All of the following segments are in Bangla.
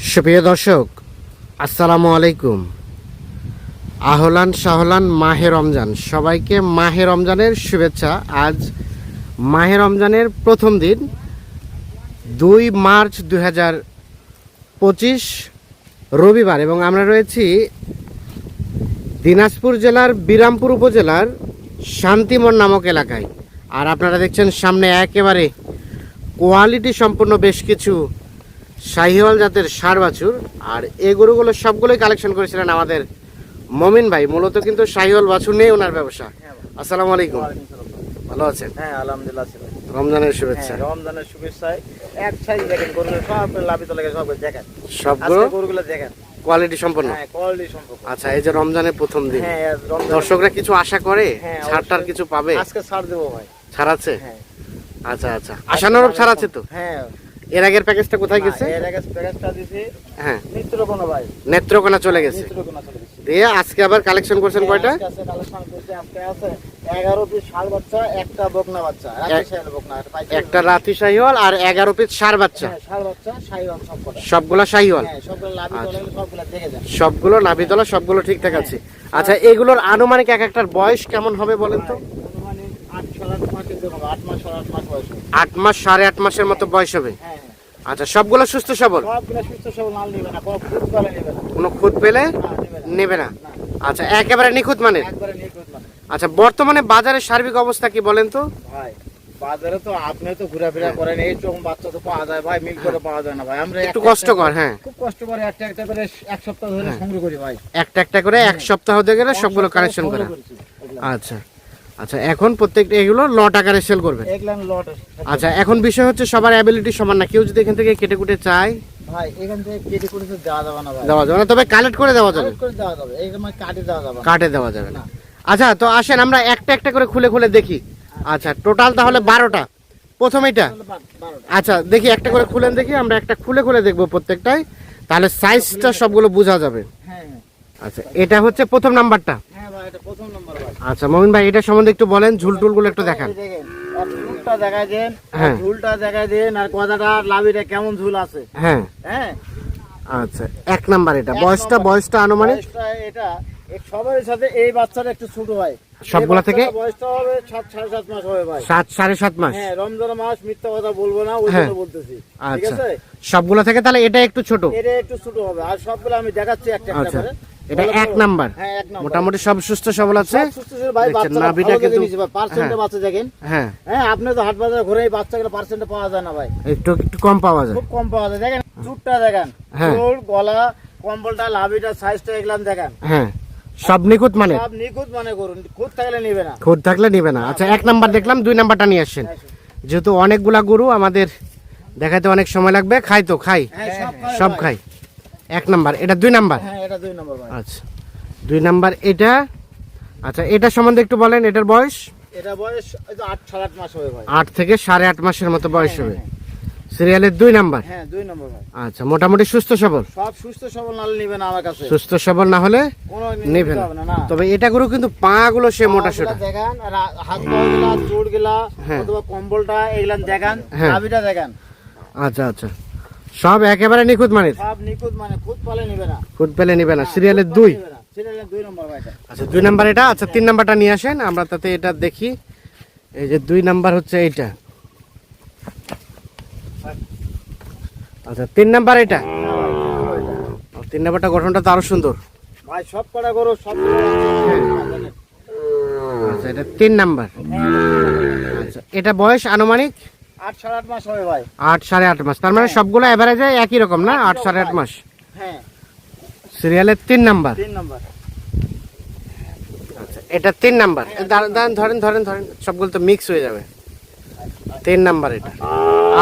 সুপ্রিয় দর্শক, আসসালামু আলাইকুম। আহলান সাহলান মাহে রমজান, সবাইকে মাহে রমজানের শুভেচ্ছা। আজ মাহে রমজানের প্রথম দিন, 2 মার্চ 2025 রবিবার, এবং আমরা রয়েছি দিনাজপুর জেলার বিরামপুর উপজেলার শান্তিমন নামক এলাকায়। আর আপনারা দেখছেন সামনে একেবারে কোয়ালিটি সম্পন্ন বেশ কিছু শাহিওয়াল জাতের ষাঁড় বাছুর। আর এই গরুগুলো সবগুলোই কালেকশন করেছিলেন আমাদের মমিন ভাই। মূলত কিন্তু শাহিওয়াল বাছুর নিয়ে ওনার ব্যবসা। আসসালামু আলাইকুম, ভালো আছেন? হ্যাঁ, আলহামদুলিল্লাহ। রমজানের শুভেচ্ছা। রমজানের শুভেচ্ছায় এক সাইজ দেখেন গরুগুলো সব লাভিত লাগে, সব দেখেন সবগুলো গরুগুলো দেখেন কোয়ালিটি সম্পন্ন। হ্যাঁ, কোয়ালিটি সম্পর্ক। আচ্ছা, এই যে রমজানের প্রথম দিন, হ্যাঁ, দর্শকরা কিছু আশা করে হ্যাঁ, ছাড়টার কিছু পাবে? আজকে ছাড় দেবো ভাই। ছাড় আছে? হ্যাঁ। আচ্ছা আচ্ছা, আশানুরূপ ছাড় আছে তো? হ্যাঁ। এর আগের প্যাকেজটা কোথায় গেছে? এর আগে প্যাকেজটা দিছি হ্যাঁ, নেত্রকোনা ভাই। নেত্রকোনা চলে গেছে। নেত্রকোনা চলে গেছে। দিয়ে আজকে আবার কালেকশন করছেন কয়টা? আজকে আছে কালেকশন করতে, আজকে আছে 11 পিস ষাঁড় বাচ্চা, একটা বকনা বাচ্চা, রাজশাহী বকনা, একটা রাতি শাহিওয়াল আর 11 পিস ষাঁড় বাচ্চা। হ্যাঁ, ষাঁড় বাচ্চা শাহিওয়াল সবকটা। সবগুলো শাহিওয়াল? হ্যাঁ, সবগুলো লাভিত লাগে, সবগুলো দেখে যান। সবগুলো নাভিতলা, সবগুলো ঠিকঠাক আছে। আচ্ছা, এগুলোর আনুমানিক এক একটার বয়স কেমন হবে বলেন তো? মানে 8 সাড়ে 8 মাস দেবো, 8 মাস সাড়ে 8 মাস বয়স। 8 মাস 8.5 মাসের মতো বয়স হবে। হ্যাঁ। আচ্ছা, সবগুলো সুস্থ সবল? সবগুলো সুস্থ সবল, মাল নেবে না, কোনো খুদ করে নেবে না। কোনো খুদ পেলে না, নেবে না। নেবে না? আচ্ছা, একেবারে নিখুঁত মানে? একবারে নিখুঁত মানে। আচ্ছা, বর্তমানে বাজারের সার্বিক অবস্থা কি বলেন তো? ভাই, বাজারে তো আপনি তো ঘোরাফেরা করেন, এই রকম বাচ্চা তো পাওয়া যায় ভাই, মিল করে পাওয়া যায় না ভাই। আমরা একটু কষ্টকর। হ্যাঁ, খুব কষ্ট করে একটা একটা করে এক সপ্তাহ ধরে সংগ্রহ করি ভাই। একটা একটা করে এক সপ্তাহ হতে গেলে সবগুলো কালেকশন করা। আচ্ছা আচ্ছা, এখন প্রত্যেকটা এগুলো লট আকারে সেল করবে? এগুলান লট। আচ্ছা, এখন বিষয় হচ্ছে সবার অ্যাবিলিটি সমান না। কেউ যদি এখান থেকে কেটে কুটে চায় ভাই, এখান থেকে কেটে করে তো দেওয়া যাবে না ভাই। দেওয়া যাবে না, তবে কালেক্ট করে দেওয়া যাবে। কালেক্ট করে দেওয়া যাবে, এই সময় কাটে দেওয়া যাবে না। কাটে দেওয়া যাবে না। না। আচ্ছা, তো আসেন আমরা একটা একটা করে খুলে খুলে দেখি। আচ্ছা, টোটাল তাহলে 12টা। প্রথম এটা। 12টা। আচ্ছা, দেখি একটা করে খুলেন, দেখি আমরা একটা খুলে খুলে দেখবো প্রত্যেকটাই, তাহলে সাইজটা সবগুলো বোঝা যাবে। হ্যাঁ হ্যাঁ। আচ্ছা, এটা হচ্ছে প্রথম নাম্বারটা। হ্যাঁ ভাই, এটা প্রথম নম্বর ভাই। আচ্ছা মমিন ভাই, এটা সম্বন্ধে একটু বলেন, ঝুলটুল গুলো একটু দেখান। এই দেখেন, আর ঝুলটা দেখাই দেন, হ্যাঁ। ঝুলটা দেখাই দেন, আর কথাটা লাভিটা কেমন ঝুল আছে। হ্যাঁ। হ্যাঁ। আচ্ছা, এক নাম্বার এটা। বয়সটা আনুমানিক? বয়সটা এটা সবার সাথে এই বাচ্চাটা একটু ছোট ভাই। সবগুলা থেকে? বয়সটা হবে 7 সাড়ে 7 মাস হবে ভাই। 7 7.5 মাস? হ্যাঁ, রমজান মাস, মিথ্যা কথা বলবো না, ওই হ্যাঁ। জন্য বলতেছি। ঠিক আচ্ছা, আছে? সবগুলা থেকে তাহলে এটা একটু ছোট? এটা একটু ছোট হবে, আর সবগুলো আমি দেখাচ্ছি একটা একটা আচ্ছা, করে। এটা এক নাম্বার। হ্যাঁ, এক নাম্বার। মোটামুটি সব সুস্থ সবল আছে। সব সুস্থ ছিল ভাই, দেখছেন, বাচ্চাটা নাভিটা ভালো দেখে কিন্তু- নিয়েছি ভাই, পার্সেন্টে হ্যাঁ। বাচ্চা দেখেন। হ্যাঁ, হ্যাঁ, আপনি তো হাট বাজারে ঘুরে এই বাচ্চাগুলো পার্সেন্টে পাওয়া যায় না ভাই, একটু একটু কম পাওয়া যায়। খুব কম পাওয়া যায়। দেখেন চুটটা দেখেন, হ্যাঁ। চুল, গলা, কম্বলটা, লাভিটা, সাইজটা এগুলাম দেখেন। হ্যাঁ, সব নিখুঁত মানে? সব নিখুঁত মানে করুন, খুদ থাকলে নিবে না। খুদ থাকলে নিবে না। আচ্ছা, এক নাম্বার দেখলাম, 2 নাম্বারটা নিয়ে আসছেন। যেহেতু অনেকগুলা গরু আমাদের দেখাতে অনেক সময় লাগবে, খাই তো খাই, হ্যাঁ, সব খায় সব ভাই। খাই। এক নাম্বার, এটা 2 নাম্বার। হ্যাঁ, এটা 2 নম্বর ভাই। আচ্ছা, 2 নাম্বার এটা। আচ্ছা, এটা সম্বন্ধে একটু বলেন, এটার বয়স? এটা বয়স এই তো 8 সাড়ে 8 মাস হবে ভাই। 8 থেকে 8.5 মাসের মতো বয়স হ্যাঁ, হবে। হ্যাঁ, সিরিয়ালের 2 নাম্বার। হ্যাঁ, 2 নম্বর ভাই। আচ্ছা, মোটামুটি সুস্থ সবল? সব সুস্থ সবল নালে নিবে না আমার কাছে, সুস্থ সবল না হলে কোনো নেবে না। হবে না, না। তবে এটা গরু কিন্তু পা গুলো সে মোটা সোটা। পাগুলা দেখান, আর হাত পাগুলা, চোট গুলা, হ্যাঁ। অথবা কম্বলটা এগুলা দেখান, হ্যাঁ। লাভিটা দেখান। আচ্ছা আচ্ছা, সব একেবারে নিখুঁত মানে? সব নিখুঁত মানে, খুদ পালে নিবে না। খুদ পেলে নিবে না। হ্যাঁ, সিরিয়ালের খুদ 2? পালে নিবে না। সিরিয়ালের 2 নম্বর ভাই এটা। আচ্ছা, 2 নাম্বার এটা। আচ্ছা, 3 নাম্বারটা নিয়ে আসেন, আমরা তাতে এটা দেখি। এই যে 2 নাম্বার হচ্ছে এইটা। আচ্ছা, 3 নাম্বার এটা। 3 নাম্বারটা গঠনটা তো আরো সুন্দর। ভাই, সব কটা করো, সব আচ্ছা, এটা 3 নাম্বার। আচ্ছা, এটা বয়স আনুমানিক? 8 সাড়ে 8 মাস হবে ভাই। 8 8.5 মাস। তার মানে সবগুলো এভারেজে একই রকম না? 8 8.5 মাস। হ্যাঁ, সিরিয়ালের 3 নাম্বার। 3 নম্বর। আচ্ছা, এটা 3 নাম্বার। দাঁড়ান, ধরেন ধরেন ধরেন, সবগুলো তো মিক্স হয়ে যাবে। 3 নাম্বার এটা।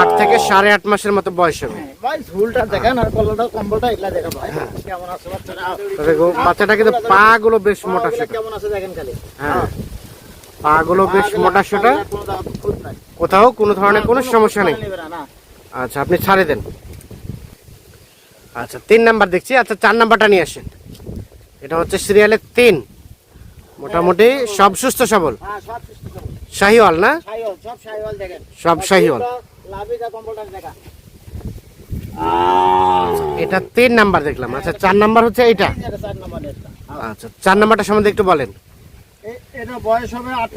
8 থেকে 8.5 মাসের মতো বয়স হবে। হ্যাঁ, ভাই ঝুলটা দেখান, আর কলাটা, কম্বলটা এগুলা দেখান ভাই। কেমন আছে বাচ্চাটা? তবে বাচ্চাটা কিন্তু পা গুলো বেশ মোটা পাগুলা সোটা। কেমন আছে দেখেন খালি। হ্যাঁ, পা গুলো বেশ মোটা সোটা, কোনো দাগ খুদ নাই। কোথাও কোনো ধরনের কোনো সমস্যা নেই। নিবে না, না। আচ্ছা, আপনি ছাড়ে দেন। আচ্ছা, 3 নাম্বার দেখছি। আচ্ছা, 4 নাম্বারটা নিয়ে আসেন। এটা হচ্ছে সিরিয়ালের 3। মোটামুটি সব সুস্থ সবল? হ্যাঁ, সব সুস্থ সবল। শাহিওয়াল না? শাহিওয়াল, সব শাহিওয়াল দেখেন। সব শাহিওয়াল। লাভিটা, কম্বলটা দেখা। এটা 3 নাম্বার দেখলাম। আচ্ছা 4 নাম্বার হচ্ছে এটা। এটা 4 নম্বর এটা। আচ্ছা 4 নাম্বারটা সম্বন্ধে একটু বলেন। এটা বয়স হবে 8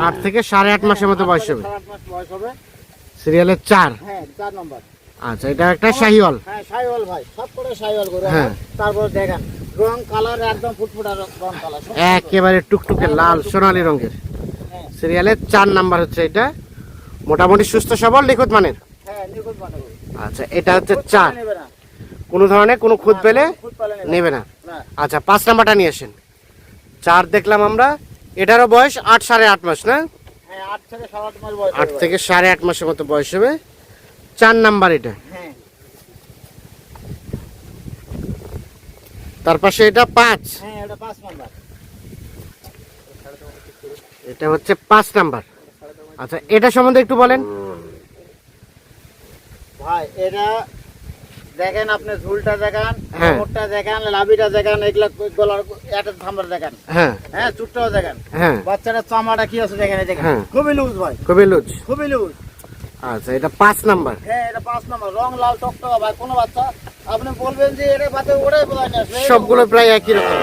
8 থেকে 8.5 মাসের মতো বয়স হবে। 8 মাস বয়স হবে। সিরিয়ালের 4। হ্যাঁ 4 নম্বর। আচ্ছা এটা একটা শাহিওয়াল। হ্যাঁ শাহিওয়াল ভাই, সব করে শাহিওয়াল করে। হ্যাঁ। তারপর দেখেন রং কালার একদম ফুটফুটা রং কালার। একেবারে টুকটুকে লাল সোনালী রঙের। হ্যাঁ সিরিয়ালের 4 নাম্বার হচ্ছে এটা। মোটামুটি সুস্থ সবল নিখুঁত মানের। হ্যাঁ নিখুঁত বানাবো। আচ্ছা এটা হচ্ছে 4। নেবে না। কোনো ধরনের কোনো খুঁত পেলে খুদ পালে নেবে না। না। আচ্ছা 5 নাম্বারটা নিয়ে আসেন। 4 দেখলাম আমরা। এটারও বয়স 8 8.5 মাস না? হ্যাঁ 8 থেকে 8.5 মাস বয়স। 8 থেকে 8.5 মাসের মতো বয়স হবে। 4 নাম্বার এটা। হ্যাঁ। তার পাশে এটা 5। হ্যাঁ এটা 5 নাম্বার। এটা হচ্ছে 5 নাম্বার। আচ্ছা এটা সম্বন্ধে একটু বলেন। ভাই এটা দেখেন, আপনি ঝুলটা দেখেন, হ্যাঁ। মোটটা দেখেন, লাভিটা দেখেন, এগুলা গলার একটা থাম্বার দেখেন। হ্যাঁ হ্যাঁ চুটটাও দেখেন। হ্যাঁ বাচ্চাটার চামড়াটা কি আছে দেখেন, এই দেখেন হ্যাঁ। খুবই লুজ ভাই, খুবই লুজ। খুবই লুজ। আচ্ছা এটা 5 নাম্বার। হ্যাঁ এটা 5 নম্বর। রং লাল টকটকা ভাই, কোনো বাচ্চা আপনি বলবেন যে এটা বাচ্চা ওটাই বোঝায় না। সবগুলো প্রায় একই রকম।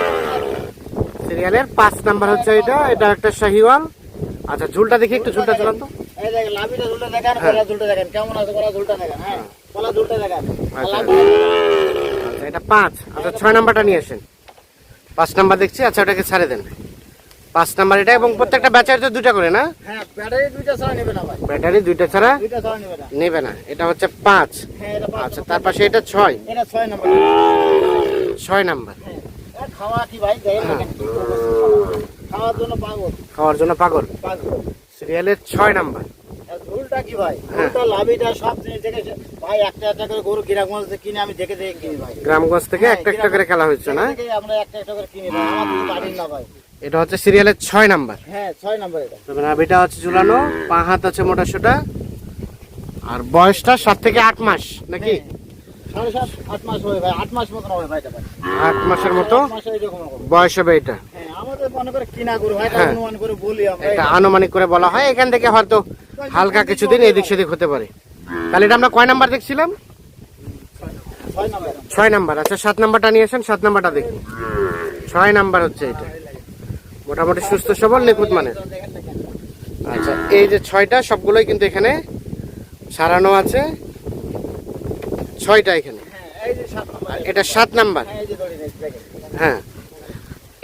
সিরিয়ালের 5 নাম্বার হচ্ছে এটা। এটা একটা শাহিওয়াল। আচ্ছা ঝুলটা দেখি একটু, ঝুলটা চালান তো। এই দেখেন লাভিটা ঝুলটা দেখেন, হ্যাঁ। গলা ঝুলটা দেখেন কেমন আছে, গলা ঝুলটা দেখেন। হ্যাঁ গলা ঝুলটা দেখেন। আর আচ্ছা। লাভিটা আচ্ছা এটা 5। আচ্ছা 6 নাম্বারটা নিয়ে আসেন। 5 নাম্বার দেখছি। আচ্ছা ওটাকে ছাড়ে দেন। 5 নাম্বার এটা, এবং প্রত্যেকটা ব্যাচার তো 2টা করে না? হ্যাঁ ব্যাটারি দুইটা ছাড়া নেবে না ভাই, ব্যাটারি 2টা ছাড়া দুইটা ছাড়া নেবে না। নেবে না। এটা হচ্ছে 5। হ্যাঁ এটা 5। আচ্ছা তার পাশে এটা 6। এটা 6 নম্বর। 6 নাম্বার। হ্যাঁ আর খাওয়া কি ভাই দেখেন, দেখেন কি করতেছে। খাওয়ার জন্য পাগল খাওয়ার জন্য পাগল। পাগল। সিরিয়ালের 6 নাম্বার। আর ঝুলটা কি ভাই, হ্যাঁ। ঝুলটা লাভিটা সব জিনিস দেখে ভাই, একটা একটা করে গরু গিরাগঞ্জ থেকে কিনে আমি দেখে দেখে কিনি ভাই। গ্রামগঞ্জ থেকে হ্যাঁ, একটা একটা করে খেলা হচ্ছে না? দেখে দেখে আমরা একটা একটা করে কিনি ভাই, আমাদের বাড়ির না ভাই। এটা হচ্ছে সিরিয়ালের 6 নাম্বার। হ্যাঁ 6 নম্বর এটা। তবে নাভিটা হচ্ছে ঝুলানো, পা হাত আছে মোটা সোটা, আর বয়সটা 7 থেকে 8 মাস নাকি? 7.5 8 মাস হবে ভাই, 8 মাস মতন হবে ভাই এটা ভাই। 8 মাসের মতো 8 মাসে এরকম হবে। বয়স হবে এটা। হ্যাঁ আমাদের মনে করে কিনা গরু ভাই, এটা হ্যাঁ। অনুমান করে বলি আমরা। এটা আনুমানিক করে বলা হয়। এখান থেকে হয়তো হালকা কিছুদিন এদিক সেদিক হতে পারে। তাহলে এটা আমরা কয় নাম্বার দেখছিলাম? 6 নম্বর। 6 নাম্বার। আচ্ছা 7 নাম্বারটা নিয়ে আসেন। 7 নাম্বারটা দেখি। 6 নাম্বার হচ্ছে এটা। মোটামুটি সুস্থ সবল নিখুঁত মানের। দেখেন দেখেন। আচ্ছা এই যে 6টা সবগুলোই কিন্তু এখানে সারানো আছে। 6টা এখানে। হ্যাঁ এই যে 7 নম্বর। আর এটা 7 নাম্বার। হ্যাঁ এই যে ধরে দেখেন। হ্যাঁ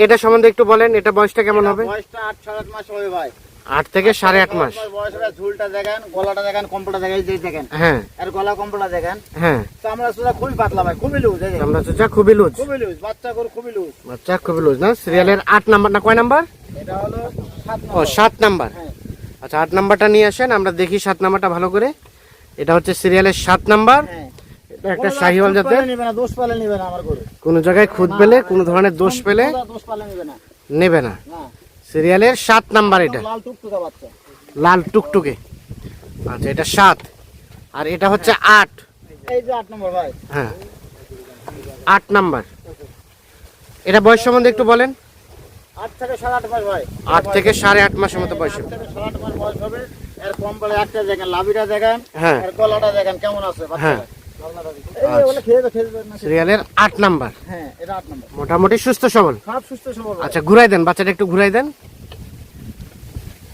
এটা সম্বন্ধে একটু বলেন। এটা বয়সটা কেমন হবে? বয়সটা 8 8.5 মাস হবে ভাই। 8 থেকে 8.5 মাস। বয়স হবে। ঝুলটা দেখেন, গলাটা দেখেন, কম্পলটা দেখেন, এই যে দেখেন। হ্যাঁ আর গলা কম্পলটা দেখেন। হ্যাঁ চামড়া সুদা খুবই পাতলা ভাই, খুবই লুজ। এই যে আমরা চোচা খুবই লুজ। খুবই লুজ, বাচ্চা গরু খুবই লুজ। বাচ্চা খুবই লুজ না? সিরিয়ালের 8 নাম্বার না কয় নাম্বার? এটা হলো 7 ও নম্বর। 7 নাম্বার। হ্যাঁ আচ্ছা 8 নাম্বারটা নিয়ে আসেন, আমরা দেখি 7 নাম্বারটা ভালো করে। এটা হচ্ছে সিরিয়ালের 7 নাম্বার। হ্যাঁ। এটা একটা শাহিওয়াল কোনো জাতের। পালে নিবে না, দোষ পালে নিবে না আমার গরু। কোনো জায়গায় খুঁত পেলে, কোনো ধরনের দোষ পেলে কোনো দোষ পালে নিবে না। নেবে না। না সিরিয়ালের 7 নাম্বার এটা। লাল টুকটুকা বাচ্চা। লাল টুকটুকে। আচ্ছা এটা 7। আর এটা হচ্ছে 8। এই যে 8 নম্বর ভাই। হ্যাঁ 8 নাম্বার। এটা বয়স সম্বন্ধে একটু বলেন। 8 থেকে 8.5 মাস ভাই। 8 থেকে 8.5 মাসের মতো বয়স 8 হবে। থেকে 8.5 মাস বয়স হবে। এর কম্পলে একটা দেখেন, লাভিটা দেখেন, হ্যাঁ এর গলাটা দেখেন কেমন আছে হ্যাঁ। বাচ্চাটা। এই ওগুলো খেয়ে দেবে না। সিরিয়ালের 8 নাম্বার। হ্যাঁ এটা 8 নম্বর। মোটামুটি সুস্থ সবল। সব সুস্থ সবল। আচ্ছা ঘুরাই দেন, বাচ্চাটা একটু ঘুরাই দেন।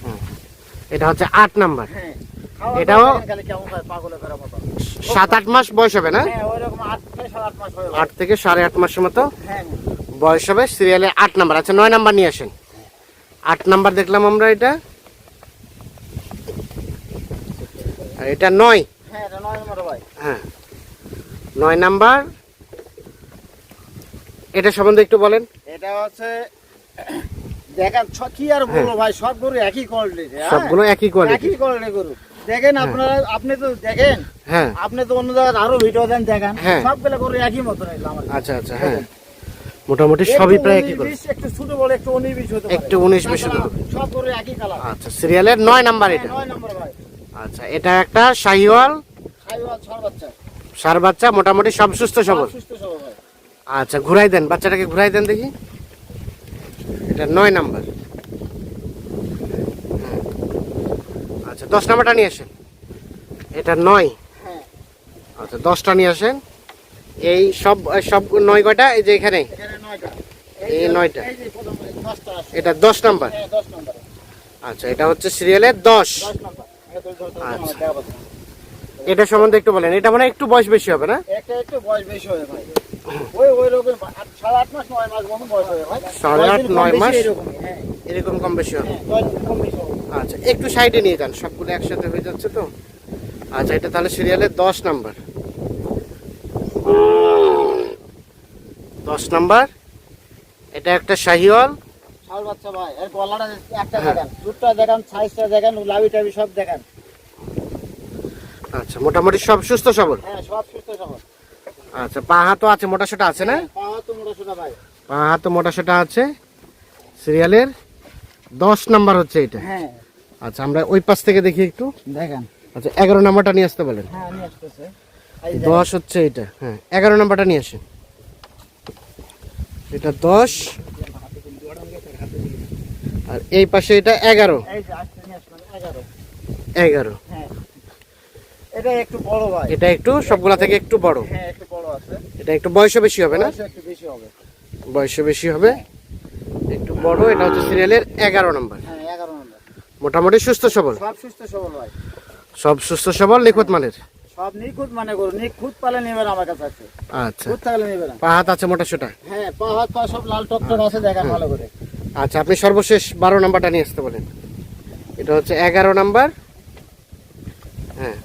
হুম। এটা হচ্ছে 8 নাম্বার। হ্যাঁ এটাও দেখেন খালি কেমন হয়, পাগলে করার মতো। 7-8 মাস বয়স হবে না? হ্যাঁ ওইরকম 8 থেকে 8.5 মাস হবে। 8 থেকে 8.5 মাসের মতো হ্যাঁ বয়স হবে। সিরিয়ালে 8 নাম্বার। আচ্ছা 9 নাম্বার নিয়ে আসেন। 8 নাম্বার দেখলাম আমরা এটা। আর এটা 9। হ্যাঁ এটা 9 নম্বর ভাই। হ্যাঁ 9 নাম্বার। এটা সম্বন্ধে একটু বলেন। এটা হচ্ছে দেখেন কি আর বলবো ভাই, সব গরু একই কোয়ালিটি। সবগুলো একই কোয়ালিটি। একই কোয়ালিটি গরু। দেখেন আপনারা, আপনি তো দেখেন, হ্যাঁ আপনি তো অন্য জায়গায় আরো ভিডিও দেন দেখেন, হ্যাঁ। সবগুলো গরু একই মতো নিলাম আমার। আচ্ছা আচ্ছা হ্যাঁ মোটামুটি সবই প্রায় একই করে। একটু ছোট বড়, একটু 19-20 হতে পারে। একটু 19-20 হতে পারে। সব গরু একই কালার। আচ্ছা সিরিয়ালের 9 নাম্বার এটা। 9 নম্বর ভাই। আচ্ছা এটা একটা শাহিওয়াল সাইওয়াল ছয় বাচ্চা। সার বাচ্চা, মোটামুটি সব সুস্থ সবল। সব সুস্থ সবল ভাই। আচ্ছা ঘুরাই দেন, বাচ্চাটাকে ঘুরাই দেন দেখি। এটা 9 নাম্বার। আচ্ছা 10 নাম্বারটা নিয়ে আসেন। এটা 9। হ্যাঁ আচ্ছা 10টা নিয়ে আসেন। এই সব সব 9 কয়টা? এই যে এখানে এখানে 9টা, এই 9টা, এই যে প্রথম 10টা আছে, এটা 10 নাম্বার। হ্যাঁ 10 নম্বর, আচ্ছা, এটা হচ্ছে সিরিয়ালের 10। 10 নম্বর। এটা তো ধরতে আচ্ছা। আমার দেওয়া আছে। এটা সম্বন্ধে একটু বলেন। এটা মানে একটু বয়স বেশি হবে না? একটা একটু বয়স বেশি হয় ভাই, ওই রকম 8.5 মাস 9 মাস মতো বয়স হয় ভাই। 8.5 9 মাস এরকমই, হ্যাঁ এরকম কম বেশি হবে। হ্যাঁ 10 দিন কম বেশি হবে। আচ্ছা, একটু সাইডে নিয়ে যান, সবগুলো একসাথে হয়ে যাচ্ছে তো। আচ্ছা, এটা তাহলে সিরিয়ালের 10 নাম্বার। 10 নাম্বার। এটা একটা শাহিওয়াল। শাল বাচ্চা ভাই, এর গলাটা একটা হ্যাঁ। দেখান, দুধটা দেখান, সাইজটা দেখান, লাভি টাবি সব দেখান। আচ্ছা, মোটামুটি সব সুস্থ সবল। হ্যাঁ সব সুস্থ সবল। আচ্ছা, পা হাতও আছে, মোটা সোটা আছে না? পা তো মোটা সোটা ভাই। পা হাতও মোটা সোটা আছে। সিরিয়ালের 10 নাম্বার হচ্ছে এটা। হ্যাঁ আচ্ছা, আমরা ওই পাশ থেকে দেখি একটু। দেখেন। আচ্ছা, 11 নাম্বারটা নিয়ে আসতে বলেন। হ্যাঁ নিয়ে আসতেছে। এই 10 হচ্ছে এটা, হ্যাঁ 11 নাম্বারটা নিয়ে আসেন। এটা 10 আর এই পাশে এটা 11। এই যে আসতে নিয়ে আসলাম 11। 11। হ্যাঁ এটা একটু বড় ভাই। এটা একটু সবগুলা থেকে একটু বড়। হ্যাঁ একটু বড় আছে। এটা একটু বয়সও বেশি হবে না? বয়স একটু বেশি হবে। বয়সও বেশি হবে, একটু বড়। এটা হচ্ছে সিরিয়ালের 11 নাম্বার। হ্যাঁ 11 নম্বর। মোটামুটি সুস্থ সবল, সব সুস্থ সবল ভাই। সব সুস্থ সবল, নিখুঁত মানের। সব নিখুঁত মানে গরু, নিখুঁত পালে নেবেন আমার কাছে আছে। আচ্ছা, খুঁত থাকলে নেবেন না। পা হাত আছে মোটা সোটা। হ্যাঁ পা হাত পা সব লাল টকটক আছে, দেখেন ভালো করে। আচ্ছা, আপনি সর্বশেষ 12 নাম্বারটা নিয়ে আসতে বলেন। এটা হচ্ছে 11 নাম্বার। হ্যাঁ,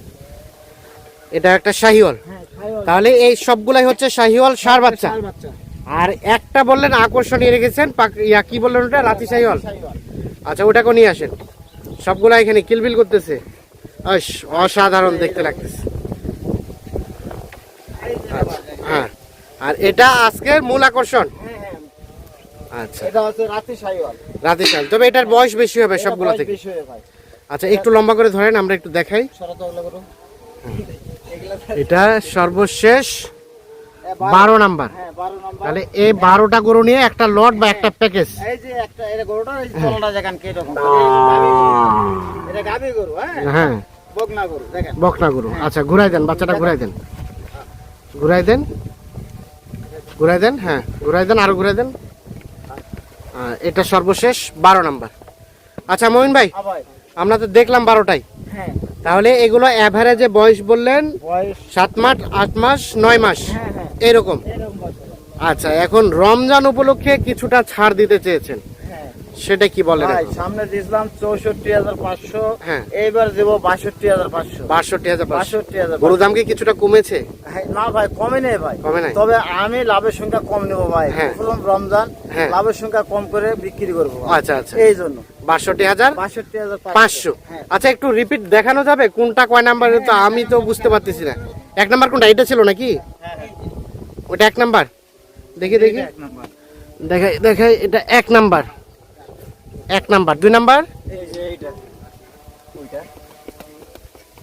এটা একটা শাহিওয়াল। হ্যাঁ ছাইওয়াল। তাহলে এই সবগুলাই হচ্ছে শাহিওয়াল ষাঁড় বাচ্চা। ষাঁড় বাচ্চা। আর একটা বললেন আকর্ষণীয় রেখেছেন, ইয়া কি বললেন ওটা? রাতি শাহিওয়াল। ছাইওয়াল। আচ্ছা, ওটাকে নিয়ে আসেন। সবগুলা এখানে কিলবিল করতেছে, অসাধারণ দেখতে লাগতেছে। এই যে আচ্ছা, হ্যাঁ, আর এটা আজকের মূল আকর্ষণ। হ্যাঁ হ্যাঁ আচ্ছা, এটা হচ্ছে রাতি ছাইওয়াল। রাতি শাল, তবে এটার বয়স বেশি হবে সবগুলা বয়স থেকে। বেশি হয় ভাই। আচ্ছা, একটু লম্বা করে ধরেন, আমরা একটু দেখাই। সরাতে ওগুলো করো। এগুলা এটা সর্বশেষ এ 12 নাম্বার। হ্যাঁ 12 নম্বর। তাহলে এই 12টা গরু নিয়ে একটা লট বা একটা প্যাকেজ। এই যে একটা এটা গরুটা এই তলাটা দেখেন কি রকম। এটা গাবি গরু, হ্যাঁ হ্যাঁ, বকনা গরু দেখেন। বকনা গরু। আচ্ছা, ঘুরাই দেন, বাচ্চাটা ঘুরাই দেন, ঘুরাই দেন, ঘুরাই দেন, হ্যাঁ ঘুরাই দেন, আরো ঘুরাই দেন। এটা সর্বশেষ 12 নাম্বার। আচ্ছা মমিন ভাই, হ্যাঁ ভাই। আমরা তো দেখলাম 12টাই। হ্যাঁ তাহলে এগুলো অ্যাভারেজে বয়স বললেন বয়স 7 মাস, 8 মাস, 9 মাস হ্যাঁ হ্যাঁ এরকম। এরকম বয়স। আচ্ছা, এখন রমজান উপলক্ষে কিছুটা ছাড় দিতে চেয়েছেন, হ্যাঁ সেটা কি বলেন? ভাই সামনে দিয়েছিলাম 64,500, হ্যাঁ। এইবার দেবো 62,500। 62,500। 62,500। গরুর দাম কি কিছুটা কমেছে? হ্যাঁ, না ভাই কমে নেই ভাই। কমে নাই? তবে আমি লাভের সংখ্যা কম নেবো ভাই। হ্যাঁ। প্রথম রমজান, হ্যাঁ। লাভের সংখ্যা কম করে বিক্রি করবো। আচ্ছা আচ্ছা, এই জন্য 62,500। 62,500। হ্যাঁ আচ্ছা, একটু রিপিট দেখানো যাবে কোনটা কয় নাম্বার? তো আমি তো বুঝতে পারতেছি না। 1 নাম্বার কোনটা? এটা ছিল নাকি? হ্যাঁ হ্যাঁ ওটা 1 নাম্বার। দেখি দেখি, এক নাম্বার। দেখাই দেখাই। এটা 1 নাম্বার, 1 নাম্বার। 2 নাম্বার? এই যে এইটা ওইটা।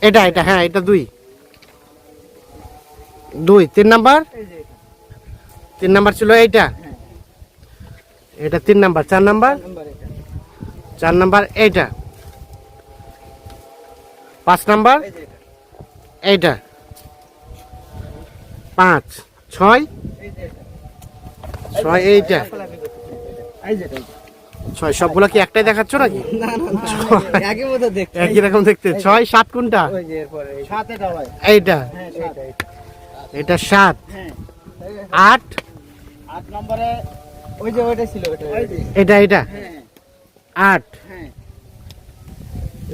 এটা এটা, হ্যাঁ এটা 2। 3 নাম্বার? এই যে এটা 3 নাম্বার ছিল এইটা। হ্যাঁ। এটা 3 নাম্বার। 4 নাম্বার? নাম্বার এটা। 4 নাম্বার এইটা। 5 নাম্বার? এই যে এটা। এইটা। 5 6 এই যে এটা। 6 এইটা। এই যে এটা। 6 সবগুলো কি একটাই দেখাচ্ছ নাকি? না না না একই মতো দেখতে। একই রকম দেখতে। 6 7 কোনটা? ওই যে এরপরে সাত এটা ভাই। এইটা। হ্যাঁ সাত। এটা 7 হ্যাঁ 8 8 নম্বরে ওই যে ওইটা ছিল ওইটা। এটা এটা হ্যাঁ 8। হ্যাঁ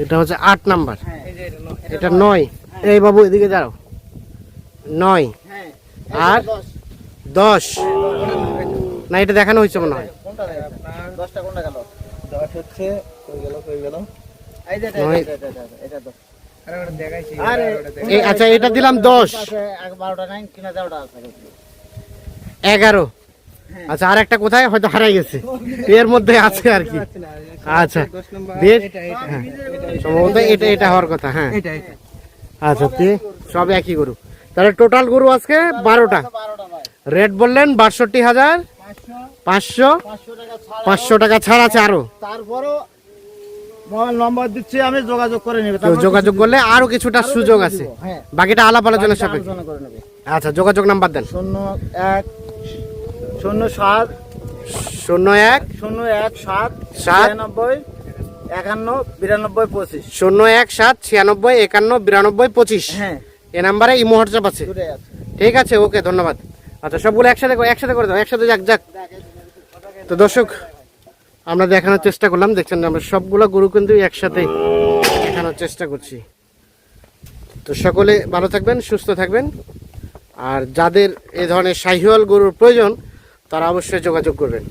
এটা হচ্ছে 8 নাম্বার। হ্যাঁ এই যে এটা 9। এই বাবু এদিকে যাও। 9 হ্যাঁ আর 10। না, এটা দেখানো হয়েছে মনে হয়। কোনটা আপনার 10টা কোনটা গেল? 10 হচ্ছে কই গেল? এই যে এটা নয়। এটা 10। আরে ওটা দেখাইছি। আরে আচ্ছা, এটা দিলাম 10। 12টা নাই কিনা 13টা আছে। 11। আচ্ছা, আর একটা কোথায় হয়তো হারাই গেছে, এর মধ্যে আছে আর কি। আচ্ছা, বেশ, হ্যাঁ, সম্ভবত এটা এটা হওয়ার কথা। হ্যাঁ এটা এটা আচ্ছা, সব একই গরু। তাহলে টোটাল গরু আজকে 12টা। 12টা ভাই। রেট বললেন 62,500। 500 500 টাকা ছাড়। 500 টাকা ছাড় আছে আরো। তারপরও মোবাইল নম্বর দিচ্ছি, আমি যোগাযোগ করে নেবে। কেউ যোগাযোগ করলে আরো কিছুটা সুযোগ আছে, হ্যাঁ, বাকিটা আলাপ আলোচনার সাপেক্ষে। আলোচনা করে নেবে। আচ্ছা, যোগাযোগ নাম্বার দেন। 01 07 01 017 সাত 96 51 92 25। 017 96 51 92 25। হ্যাঁ, এই নাম্বারে ইমো হোয়াটসঅ্যাপ আছে। দুটোই আছে। ঠিক আছে, ওকে, ধন্যবাদ। আচ্ছা, সবগুলো একসাথে করে দাও, একসাথে যাক যাক। তো দর্শক, আমরা দেখানোর চেষ্টা করলাম, দেখছেন আমরা সবগুলো গরু কিন্তু একসাথে দেখানোর চেষ্টা করছি। তো সকলে ভালো থাকবেন, সুস্থ থাকবেন, আর যাদের এই ধরনের শাহিওয়াল গরুর প্রয়োজন তারা অবশ্যই যোগাযোগ করবেন।